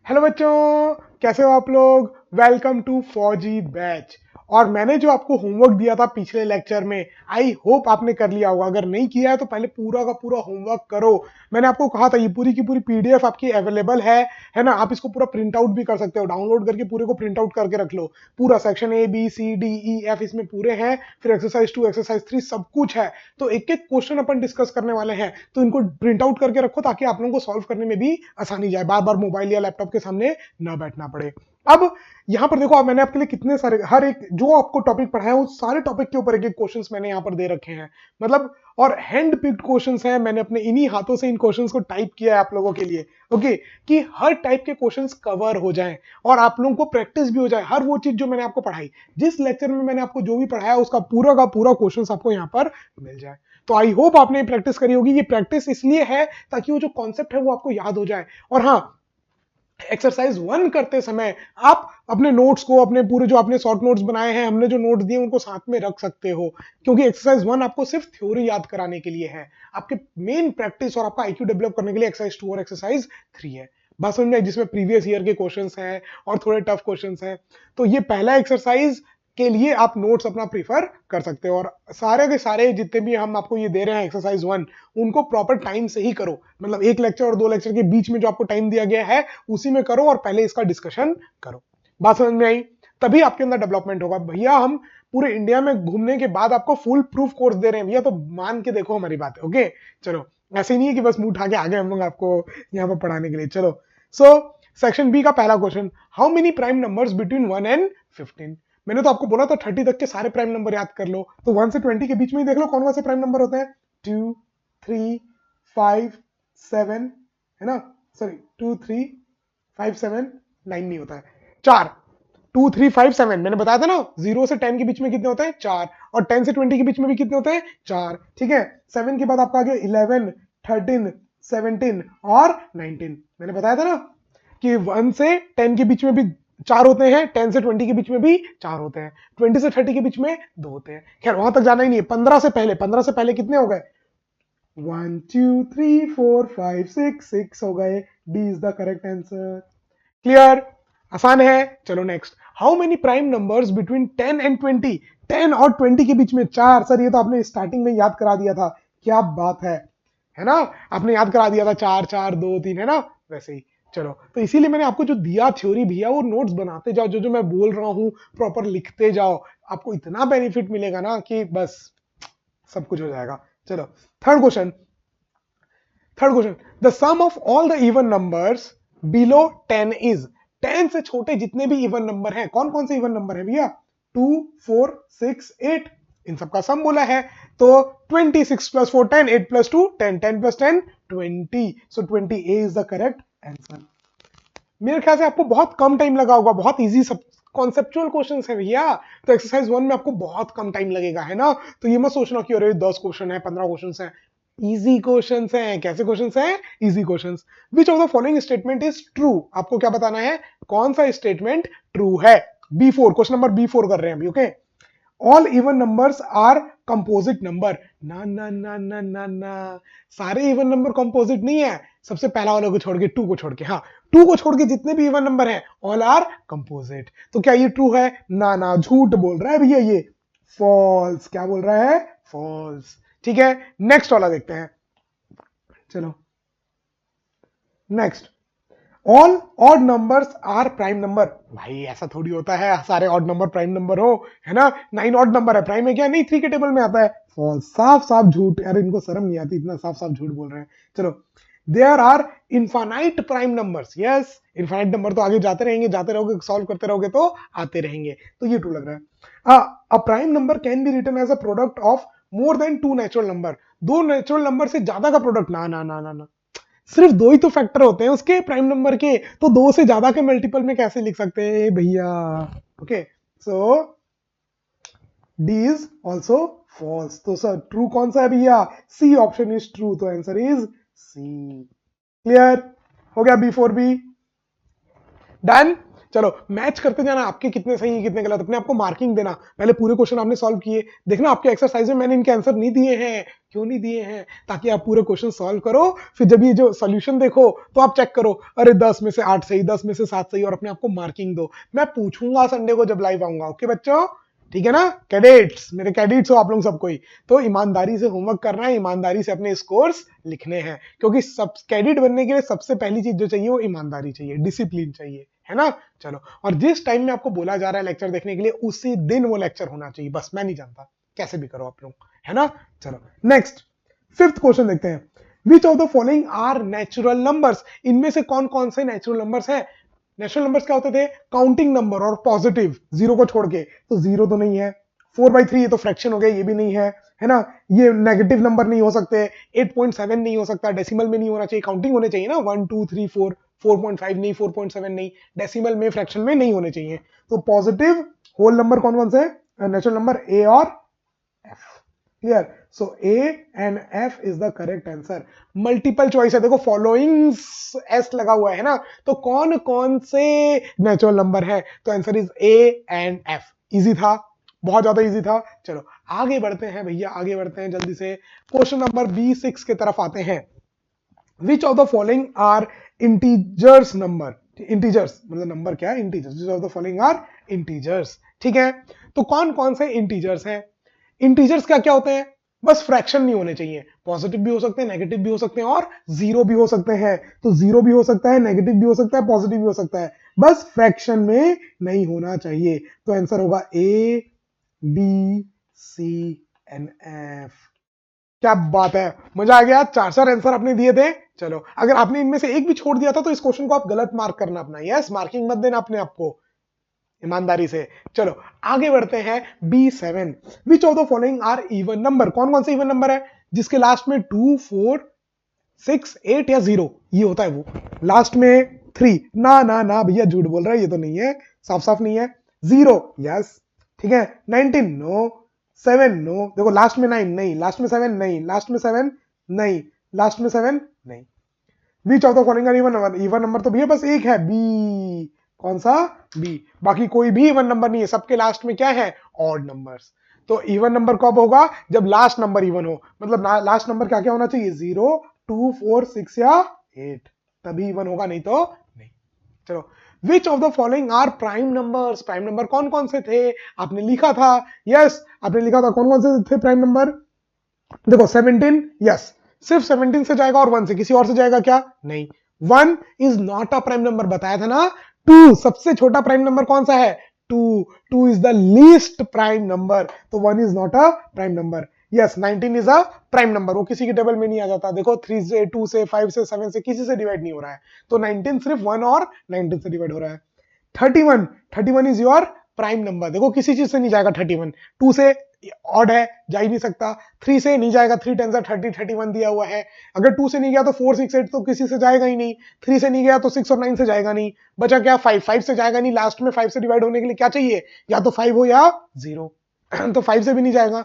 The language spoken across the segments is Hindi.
हेलो बच्चों, कैसे हो आप लोग। वेलकम टू फौजी बैच। और मैंने जो आपको होमवर्क दिया था पिछले लेक्चर में, आई होप आपने कर लिया होगा। अगर नहीं किया है तो पहले पूरा का पूरा होमवर्क करो। मैंने आपको कहा था ये पूरी की पूरी पीडीएफ आपकी अवेलेबल है ना। आप इसको पूरा प्रिंट आउट भी कर सकते हो, डाउनलोड करके पूरे को प्रिंट आउट करके रख लो। पूरा section A B C D E F इसमें पूरे हैं, फिर एक्सरसाइज 2 एक्सरसाइज 3 सब कुछ है। तो एक एक क्वेश्चन अपन डिस्कस करने वाले हैं, तो इनको प्रिंट आउट करके रखो ताकि आप लोगों को सॉल्व करने में भी आसानी जाए, बार बार मोबाइल या लैपटॉप के सामने ना बैठना पड़े। अब यहां पर देखो, अब मैंने आपके लिए कितने सारे, हर एक जो आपको टॉपिक पढ़ाया है उस सारे टॉपिक के ऊपर एक एक क्वेश्चंस मैंने यहां पर दे रखे हैं। मतलब और हैंड पिक्ड क्वेश्चंस हैं, मैंने अपने इन्हीं हाथों से इन क्वेश्चंस को टाइप किया है आप लोगों के लिए। ओके, कि हर टाइप के क्वेश्चंस कवर हो जाएं और आप लोगों को प्रैक्टिस भी हो जाए। हर वो चीज जो मैंने आपको पढ़ाई, जिस लेक्चर में मैंने आपको जो भी पढ़ाया उसका पूरा का पूरा क्वेश्चंस आपको यहां पर मिल जाए। तो आई होप आपने प्रैक्टिस करी होगी। ये प्रैक्टिस इसलिए है ताकि वो जो कॉन्सेप्ट है वो आपको याद हो जाए। और हाँ, एक्सरसाइज 1 करते समय आप अपने नोट्स को, अपने पूरे जो आपने शॉर्ट नोट्स बनाए हैं, हमने जो नोट्स दिए उनको साथ में रख सकते हो, क्योंकि एक्सरसाइज 1 आपको सिर्फ थ्योरी याद कराने के लिए है। आपके मेन प्रैक्टिस और आपका आईक्यू डेवलप करने के लिए एक्सरसाइज 2 और एक्सरसाइज 3 है। बस समझ में, जिसमें प्रीवियस ईयर के क्वेश्चंस हैं और थोड़े टफ क्वेश्चंस हैं। तो ये पहला एक्सरसाइज के लिए आप नोट्स अपना प्रीफर कर सकते हो। और सारे के सारे जितने भी हम आपको ये दे रहे हैं एक्सरसाइज 1, उनको प्रॉपर टाइम से ही करो। मतलब एक लेक्चर और 2 लेक्चर के बीच में जो आपको टाइम दिया गया है उसी में करो, और पहले इसका डिस्कशन करो। बात समझ में आई? तभी आपके अंदर डेवलपमेंट होगा। भैया हम पूरे इंडिया में घूमने के बाद आपको फुल प्रूफ कोर्स दे रहे हैं भैया, तो मान के देखो हमारी बात है। ओके, चलो, ऐसे नहीं है कि बस मुंह उठा के आ गए हम लोग आपको यहाँ पर पढ़ाने के लिए। चलो, सो सेक्शन बी का पहला question, how many prime numbers between 1 and 15? मैंने तो आपको बोला था 30 तक के सारे प्राइम नंबर याद कर लो, तो 1 से 20 के बीच में ही देख लो कौन कौन से प्राइम नंबर होते हैं। 2, 3, 5, 7, है ना। सॉरी, 2, 3, 5, 7, 9 नहीं होता है, 4। 2, 3, 5, 7 मैंने बताया था ना। 0 से 10 के बीच में कितने होते हैं? 4। और 10 से 20 के बीच में भी कितने होते हैं? 4। ठीक है, 7 के बाद आपका आ गया 11, 13, 17 और 19। मैंने बताया था ना कि 1 से 10 के बीच में भी 4 होते हैं, 10 से 20 के बीच में भी 4 होते हैं, 20 से 30 के बीच में 2 होते हैं। खैर वहां तक जाना ही नहीं है। 15 से पहले, 15 से पहले कितने हो गए? 1, 2, 3, 4, 5, 6, 6 हो गए। D is the correct answer. Clear? आसान है। चलो next, how many prime numbers between 10 and 20? 10 और 20 के बीच में 4। सर ये तो आपने स्टार्टिंग में याद करा दिया था। क्या बात है ना। आपने याद करा दिया था 4 4 2 3, है ना। वैसे ही। चलो, तो इसीलिए मैंने आपको जो दिया थ्योरी भैया, वो नोट्स बनाते जाओ, जो जो मैं बोल रहा हूं प्रॉपर लिखते जाओ। आपको इतना बेनिफिट मिलेगा ना कि बस सब कुछ हो जाएगा। चलो, third question. Third question, the sum of all the even numbers below 10 is? 10 से छोटे जितने भी इवन नंबर हैं, कौन कौन से इवन नंबर है भैया? 2, 4, 6, 8, इन सबका सम बोला है। तो 26 plus 4 10, 8 plus 2 10, 10 plus 10 20। So 20 A is the correct answer. मेरे ख्याल से आपको बहुत कम टाइम लगा होगा, बहुत इजी सब कॉन्सेप्चुअल क्वेश्चंस है भैया। तो एक्सरसाइज 1 में आपको बहुत कम टाइम लगेगा, है ना। तो ये मत सोचना कि अरे 10 क्वेश्चन है, 15 क्वेश्चन है। इजी क्वेश्चंस हैं। कैसे क्वेश्चंस हैं? Easy questions. Which of the following statement is true? आपको क्या बताना है, कौन सा स्टेटमेंट ट्रू है। B4, क्वेश्चन नंबर B4 कर रहे हैं अभी। Okay, all even numbers are composite number? ना ना ना ना ना ना, सारे इवन नंबर कंपोजिट नहीं है। सबसे पहला वाले को छोड़ के, 2 को छोड़ के, हाँ, 2 को छोड़ के जितने भी इवन नंबर हैं ऑल आर कंपोजिट। तो क्या ये ट्रू है? ना ना, झूठ बोल रहा है भैया ये। फॉल्स। क्या बोल रहा है? फॉल्स। ठीक है, नेक्स्ट वाला देखते हैं। चलो next, all odd numbers are prime number? भाई ऐसा थोड़ी होता है सारे ऑड नंबर प्राइम नंबर हो, है ना। 9 ऑड नंबर है, प्राइम है क्या? नहीं, 3 के टेबल में आता है। फॉल्स। साफ साफ झूठ यार, इनको शर्म नहीं आती, इतना साफ साफ झूठ बोल रहे हैं। चलो, there are infinite prime numbers? Yes, infinite number तो आगे जाते रहेंगे, जाते रहोगे, सॉल्व करते रहोगे तो आते रहेंगे। तो ये ट्रू लग रहा है। A prime number can be written as a product of more than 2 natural number? 2 natural number से ज्यादा का प्रोडक्ट? ना ना ना ना ना, सिर्फ 2 ही तो फैक्टर होते हैं उसके प्राइम नंबर के, तो 2 से ज्यादा के मल्टीपल में कैसे लिख सकते हैं भैया। Okay, so D is also false. तो सर ट्रू कौन सा है भैया? सी ऑप्शन इज ट्रू, तो आंसर इज सी। क्लियर हो गया? B4 भी डन। चलो मैच करते जाना, आपके कितने सही है कितने गलत, अपने आपको मार्किंग देना। पहले पूरे क्वेश्चन आपने सॉल्व किए, देखना आपके एक्सरसाइज में मैंने इनके आंसर नहीं दिए हैं, क्यों नहीं दिए हैं, ताकि आप पूरे क्वेश्चन सॉल्व करो, फिर जब ये जो सॉल्यूशन देखो तो आप चेक करो, अरे 10 में से 8 सही, 10 में से 7 सही, और अपने आपको मार्किंग दो। मैं पूछूंगा संडे को जब लाइव आऊंगा। ओके बच्चों, ठीक है ना, कैडेट्स, मेरे कैडेट्स हो आप लोग सब कोई, तो ईमानदारी से होमवर्क करना है, ईमानदारी से अपने स्कोर्स लिखने हैं, क्योंकि सब कैडेट बनने के लिए सबसे पहली चीज जो चाहिए वो ईमानदारी चाहिए, डिसिप्लिन चाहिए, है ना। चलो, और जिस टाइम में आपको बोला जा रहा है लेक्चर देखने के लिए, उसी दिन वो लेक्चर होना चाहिए, बस मैं नहीं जानता, कैसे भी करो आप लोग, है ना। चलो नेक्स्ट, फिफ्थ क्वेश्चन देखते हैं। Which of the following are natural numbers, इनमें से कौन कौन से नेचुरल नंबर्स हैं। नेचुरल नंबर्स क्या होते थे, काउंटिंग नंबर और पॉजिटिव, जीरो को छोड़ के, तो जीरो तो नहीं है, 4/3 ये तो फ्रैक्शन हो गया, ये भी नहीं है ना। ये नेगेटिव नंबर नहीं हो सकते, 8.7 नहीं हो सकता, डेसिमल में नहीं होना चाहिए, काउंटिंग होने चाहिए ना, 1 2 3 4, 4.5 नहीं, 4.7 नहीं, डेसिमल में फ्रैक्शन में नहीं होने चाहिए। तो पॉजिटिव होल नंबर कौन कौन से, नेचुरल नंबर ए और F, clear. So A and F is the correct answer. Multiple choice है, देखो फॉलोइंग एस लगा हुआ है ना, तो कौन कौन से नेचुरल नंबर है, तो answer is A and F. Easy था, बहुत ज्यादा इजी था। चलो आगे बढ़ते हैं भैया, आगे बढ़ते हैं जल्दी से, क्वेश्चन नंबर B6 के तरफ आते हैं। Which of the following are integers number, integers मतलब नंबर क्या है, integers, which of the following are integers, ठीक है। तो कौन कौन से इंटीजर्स हैं, इंटीजर्स क्या क्या होते हैं, बस फ्रैक्शन नहीं होने चाहिए, पॉजिटिव भी हो सकते हैं, नेगेटिव भी हो सकते हैं, और जीरो भी हो सकते हैं, तो जीरो भी हो सकता है, नेगेटिव भी हो सकता है, पॉजिटिव भी हो सकता है, बस फ्रैक्शन में नहीं होना चाहिए। तो आंसर होगा A B C and F. क्या बात है, मजा आ गया, चार चार आंसर आपने दिए थे। चलो अगर आपने इनमें से एक भी छोड़ दिया था तो इस क्वेश्चन को आप गलत मार्क करना अपना, यस, मार्किंग मत देना अपने आपको, ईमानदारी से। चलो आगे बढ़ते हैं, B7, which of the following are even number, कौन कौन से इवन नंबर है जिसके लास्ट में 2 4 6 8 या 0 ये होता है, वो लास्ट में 3, ना ना ना भैया झूठ बोल रहा है, ये तो नहीं है, साफ साफ नहीं है। 0 यस, ठीक है, 19 नो, 7 नो, देखो लास्ट में 9 नहीं, लास्ट में 7 नहीं, लास्ट में 7 नहीं, लास्ट में 7 नहीं। Which of the following are even number, even number तो भैया बस एक है, बी, कौन सा, बी, बाकी कोई भी इवन नंबर नहीं है, सबके लास्ट में क्या है, ऑड नंबर्स। तो इवन नंबर कब होगा, जब लास्ट नंबर इवन हो, मतलब लास्ट नंबर क्या क्या होना चाहिए, 0 2 4 6 या 8, तभी इवन होगा, नहीं तो नहीं। चलो, which of the following are prime numbers, prime number कौन कौन से थे, आपने लिखा था, यस आपने लिखा था, कौन कौन से थे प्राइम नंबर, देखो 17, यस, सिर्फ 17 से जाएगा, और 1 से, किसी और से जाएगा क्या, नहीं। 1 is not a prime number, बताया था ना। 2 सबसे छोटा प्राइम नंबर कौन सा है, 2, 2 is the least prime number, तो 1 is not a prime number. Yes, 19 is a prime number, वो किसी के टेबल में नहीं आ जाता, देखो 3 से, 2 से, 5 से, 7 से, किसी से डिवाइड नहीं हो रहा है, तो 19 सिर्फ 1 और 19 से डिवाइड हो रहा है। 31, 31 इज योर प्राइम नंबर, देखो किसी चीज से नहीं जाएगा 31, 2 से ऑड है, जा ही नहीं सकता, 3 से नहीं जाएगा, 3 10 30, 31 दिया हुआ है, अगर 2 से नहीं गया तो 4 6 8 तो किसी से जाएगा ही नहीं, 3 से नहीं गया तो 6 और 9 से जाएगा नहीं, बचा क्या, 5, 5 से जाएगा नहीं, लास्ट में 5 से डिवाइड होने के लिए क्या चाहिए, या तो 5 हो या 0, तो 5 से भी नहीं जाएगा,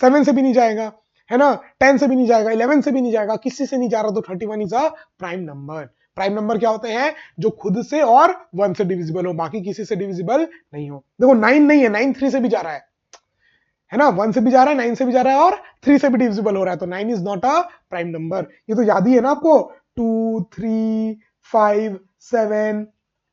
7 से भी नहीं जाएगा, है ना, 10 से भी नहीं जाएगा, 11 से भी नहीं जाएगा, किसी से नहीं जा रहा, तो 31 is a prime number. Prime number क्या होते हैं, जो खुद से और 1 से डिविजिबल हो, बाकी किसी से डिविजिबल नहीं हो। देखो 9 नहीं है, 9 3 से भी जा रहा है ना, 1 से भी जा रहा है, 9 से भी जा रहा है, और 3 से भी डिविजिबल हो रहा है, तो 9 is not a prime number. ये तो याद ही है ना आपको, 2 3 5 7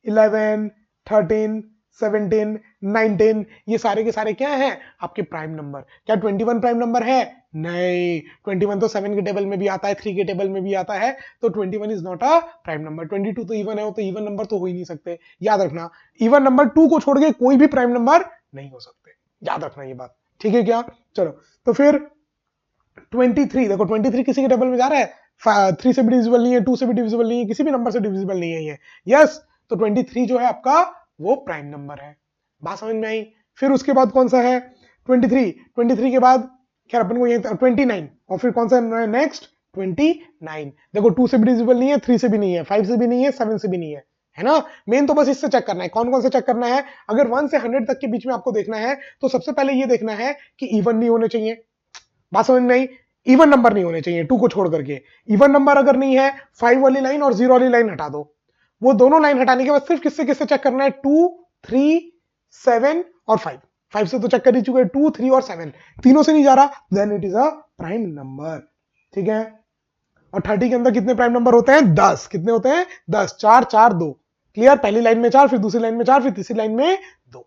11 13 17 19, ये सारे के सारे क्या हैं, आपके प्राइम नंबर। क्या 21 प्राइम नंबर है, नहीं, 21 तो 7 के टेबल में भी आता है, 3 के टेबल में भी आता है, तो 21 is not a prime number. 22 तो इवन है, तो इवन नंबर तो हो ही नहीं सकते, याद रखना, इवन नंबर 2 को छोड़ के कोई भी प्राइम नंबर नहीं हो सकते, याद रखना ये बात, ठीक है क्या। चलो तो फिर 23, देखो 23 किसी के टेबल में जा रहा है, 3 से भी डिविजिबल नहीं है, 2 से भी डिविजिबल नहीं है, किसी भी नंबर से डिविजिबल नहीं है ये, यस, तो 23 जो है आपका वो प्राइम नंबर है, बात समझ में आई। फिर उसके बाद कौन सा है, 23 के बाद खैर अपन को ये 29, और फिर कौन सा नेक्स्ट 29, देखो 2 से भी डिविजिबल नहीं है, 3 से भी नहीं है, 5 से भी नहीं है, 7 से भी नहीं है ना। मेन तो बस इससे चेक करना है, कौन कौन से चेक करना है, अगर 1 से 100 तक के बीच में आपको देखना है, तो सबसे पहले ये देखना है कि इवन नहीं होने चाहिए, बात समझ में आई, इवन नंबर नहीं होने चाहिए 2 को छोड़ करके, इवन नंबर अगर नहीं है 5 वाली लाइन और 0 वाली लाइन हटा दो, वो दोनों लाइन हटाने के बाद सिर्फ किससे किससे चेक करना है, 2, 3, 7 और 5। 5 से तो चेक कर ही चुके, 2, 3 और 7 तीनों से नहीं जा रहा, then it is a prime number. ठीक है, और 30 के अंदर कितने प्राइम नंबर होते हैं, 10। कितने होते हैं, 10। 4 4 2। क्लियर, पहली लाइन में 4, फिर दूसरी लाइन में 4, फिर तीसरी लाइन में 2।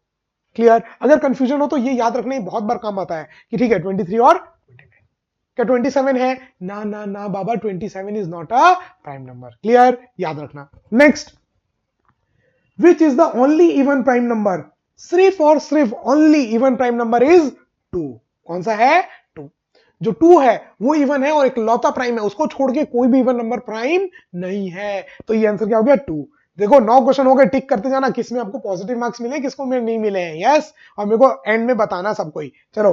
क्लियर, अगर कंफ्यूजन हो तो ये याद रखना, बहुत बार काम आता है कि ठीक है 23 और 29, क्या 27 है, ना ना ना बाबा, 27 is not a prime number. Clear, याद रखना। Next, which is the only even prime number, सिर्फ और सिर्फ only even prime number is 2। कौन सा है, 2। जो 2 है वो इवन है और एक लौता प्राइम है, उसको छोड़ के कोई भी इवन नंबर प्राइम नहीं है। तो ये आंसर क्या हो गया, 2। देखो 9 क्वेश्चन हो गए, टिक करते जाना किसमें आपको पॉजिटिव मार्क्स मिले, किसको में नहीं मिले हैं। यस, और मेरे को एंड में बताना सबको ही। चलो,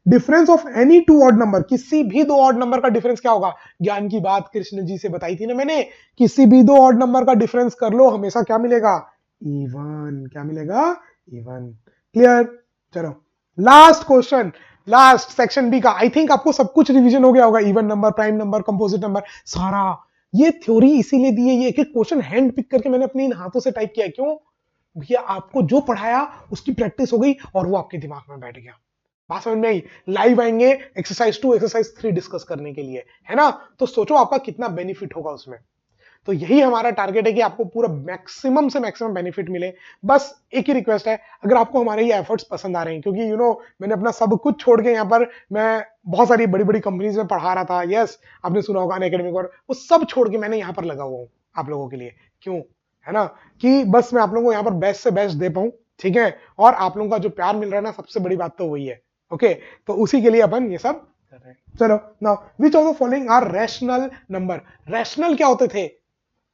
difference of any 2 odd number, किसी भी 2 ऑड नंबर का डिफरेंस क्या होगा, ज्ञान की बात कृष्ण जी से बताई थी ना मैंने, किसी भी 2 ऑड नंबर का डिफरेंस कर लो, हमेशा क्या मिलेगा, इवन। क्या मिलेगा, इवन। क्लियर, चलो last question, last section B का। आई थिंक आपको सब कुछ रिवीजन हो गया होगा, even number, prime number, composite number, सारा। ये थ्योरी इसीलिए दी है, ये एक एक क्वेश्चन हैंड पिक करके मैंने अपने इन हाथों से टाइप किया। क्यों भैया, आपको जो पढ़ाया उसकी प्रैक्टिस हो गई और वो आपके दिमाग में बैठ गया। बात समझ में आई। लाइव आएंगे एक्सरसाइज 2, एक्सरसाइज 3 डिस्कस करने के लिए, है ना। तो सोचो आपका कितना बेनिफिट होगा उसमें। तो यही हमारा टारगेट है कि आपको पूरा मैक्सिमम से मैक्सिमम बेनिफिट मिले। बस एक ही रिक्वेस्ट है, अगर आपको हमारे ये एफर्ट्स पसंद आ रहे हैं, क्योंकि मैंने अपना सब कुछ छोड़ के यहाँ पर मैं बहुत सारी बड़ी बड़ी कंपनीज में पढ़ा रहा था। यस, आपने सुना होगा अनअकैडमी, और वो सब छोड़ के मैंने यहाँ पर लगा हुआ हूँ आप लोगों के लिए। क्यों, है ना, कि बस मैं आप लोगों को यहाँ पर बेस्ट से बेस्ट दे पाऊँ। ठीक है, और आप लोगों का जो प्यार मिल रहा है ना, सबसे बड़ी बात तो वही है। ओके, तो उसी के लिए अपन ये सब कर रहे हैं। चलो, now which of the following are rational number. Rational क्या होते थे,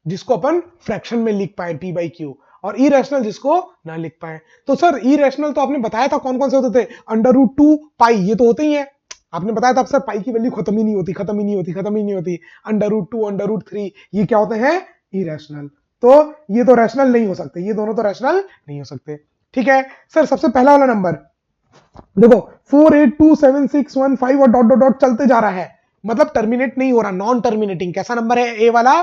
जिसको अपन फ्रैक्शन में लिख पाए पी बाई क्यू, और इरेशनल जिसको ना लिख पाए। तो सर इरेशनल तो आपने बताया था कौन कौन से होते थे, अंडर रूट 2 पाई, ये तो होते ही है। आपने बताया था सर पाई की वैल्यू खत्म ही नहीं होती, खत्म ही नहीं होती, खत्म ही नहीं होती। अंडर रूट 2, अंडर रूट 3, ये क्या होते हैं, इरेशनल। तो ये तो रैशनल नहीं हो सकते, ये दोनों तो रैशनल नहीं हो सकते। ठीक है सर, सबसे पहला वाला नंबर देखो, 4, 8, 2, 7, 6, 1, 5 और डॉट डॉट डॉट चलते जा रहा है, मतलब टर्मिनेट नहीं हो रहा, नॉन टर्मिनेटिंग। कैसा नंबर है ए वाला,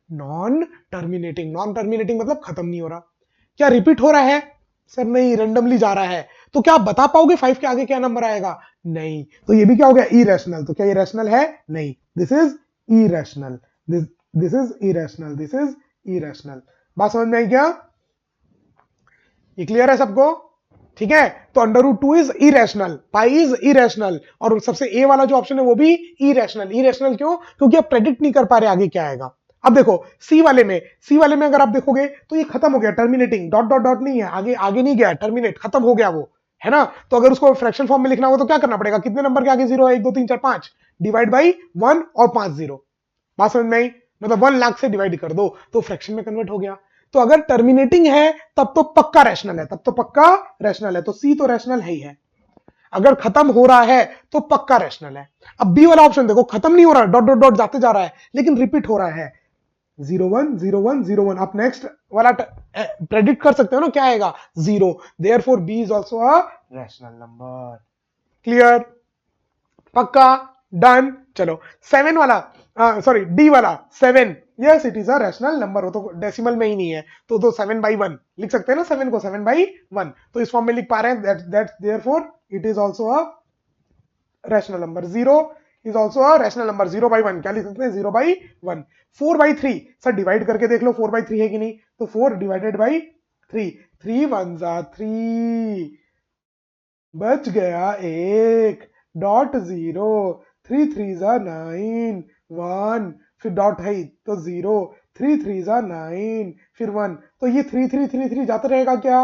नॉन टर्मिनेटिंग। नॉन टर्मिनेटिंग मतलब खत्म नहीं हो रहा। क्या रिपीट हो रहा है, सर नहीं, रेंडमली जा रहा है। तो क्या आप बता पाओगे 5 के आगे क्या नंबर आएगा, नहीं। तो ये भी क्या हो गया, इरेशनल। तो क्या ये रैशनल है, नहीं, this is irrational, this is irrational, this is irrational. बात समझ में आई क्या, ये क्लियर है सबको। ठीक है, तो under root 2 is irrational, pi is irrational, और सबसे ए वाला जो ऑप्शन है वो भी इरेशनल। इरेशनल क्यों, क्योंकि आप प्रेडिक्ट नहीं कर पा रहे आगे क्या आएगा। अब देखो सी वाले में अगर आप देखोगे तो ये खत्म हो गया, टर्मिनेटिंग, डॉट डॉट डॉट नहीं है, आगे आगे नहीं गया, टर्मिनेट, खत्म हो गया वो, है ना। तो अगर उसको फ्रैक्शन फॉर्म में लिखना होगा तो क्या करना पड़ेगा, कितने नंबर के आगे जीरो है, 1 2 3 4 5, डिवाइड बाई 1 और 5 जीरो। बात समझ में आई, मतलब 1 लाख से डिवाइड कर दो तो फ्रैक्शन में कन्वर्ट हो गया। तो अगर टर्मिनेटिंग है तब तो पक्का रैशनल है, तब तो पक्का रैशनल है, तो सी तो रैशनल है ही है। अगर खत्म हो रहा है तो पक्का रैशनल है। अब बी वाला ऑप्शन देखो, खत्म नहीं हो रहा, डॉट डॉट डॉट जाते जा रहा है, लेकिन रिपीट हो रहा है, 0 1 0 1 0 1। आप नेक्स्ट वाला प्रेडिक्ट कर सकते हो ना क्या आएगा, 0। Therefore B is also a rational number. Clear, पक्का, डन। चलो 7 वाला, सॉरी डी वाला 7, yes it is a rational number, हो तो डेसिमल में ही नहीं है, तो 7/1 लिख सकते हैं ना, 7 को 7/1, तो इस फॉर्म में लिख पा रहे हैं, that therefore it is also a rational number. 0 is also a rational number, 0/1 क्या लिख सकते हैं, 0/1। 4/3 सर डिवाइड करके देख लो 4/3 है कि नहीं, तो 4 डिवाइडेड बाई 3, 3 1 3, बच गया एक, डॉट 0, 3 3 9, 1, फिर डॉट है तो 0, 3 3 9, फिर 1, तो ये 3 3 3 3 जाता रहेगा क्या,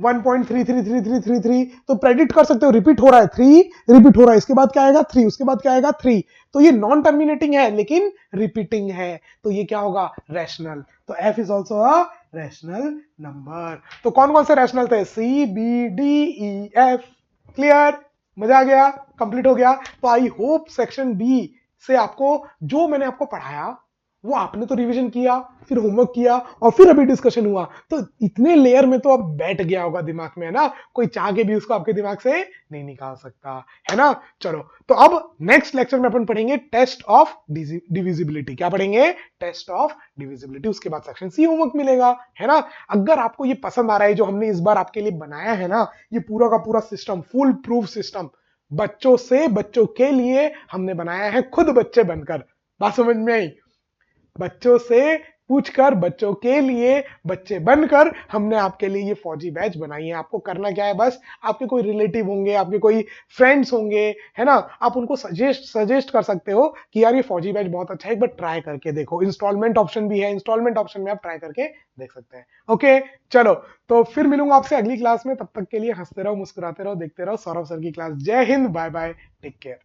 1.333333, तो प्रेडिक्ट कर सकते हो, रिपीट हो रहा है 3, रिपीट हो रहा है, इसके बाद क्या आएगा 3, उसके बाद क्या आएगा 3, तो ये नॉन टर्मिनेटिंग है लेकिन रिपीटिंग है, तो ये क्या होगा, रैशनल। तो F is also a rational number. तो कौन कौन से रैशनल थे, C B D E F. Clear, मजा आ गया, कंप्लीट हो गया। तो आई होप सेक्शन बी से आपको जो मैंने आपको पढ़ाया वो आपने तो रिवीजन किया, फिर होमवर्क किया और फिर अभी डिस्कशन हुआ, तो इतने लेयर में तो अब बैठ गया होगा दिमाग में, है ना। कोई चाह के भी उसको आपके दिमाग से नहीं निकाल सकता, है ना। चलो, तो अब नेक्स्ट लेक्चर में अपन पढ़ेंगे टेस्ट ऑफ डिविजिबिलिटी। क्या पढ़ेंगे? Test of divisibility. उसके बाद सेक्शन सी होमवर्क मिलेगा, है ना। अगर आपको ये पसंद आ रहा है जो हमने इस बार आपके लिए बनाया है ना, ये पूरा का पूरा सिस्टम, फुल प्रूफ सिस्टम, बच्चों से बच्चों के लिए हमने बनाया है, खुद बच्चे बनकर। बात समझ में आई? बच्चों से पूछकर, बच्चों के लिए बच्चे बनकर हमने आपके लिए ये फौजी बैच बनाई है। आपको करना क्या है? बस आपके कोई रिलेटिव होंगे, आपके कोई फ्रेंड्स होंगे, है ना, आप उनको सजेस्ट कर सकते हो कि यार ये फौजी बैच बहुत अच्छा है, एक बार ट्राई करके देखो। इंस्टॉलमेंट ऑप्शन भी है, इंस्टॉलमेंट ऑप्शन में आप ट्राई करके देख सकते हैं। ओके, चलो, तो फिर मिलूंगा आपसे अगली क्लास में। तब तक के लिए हंसते रहो, मुस्कुराते रहो, देखते रहो सौरभ सर की क्लास। जय Hind, bye bye, take care.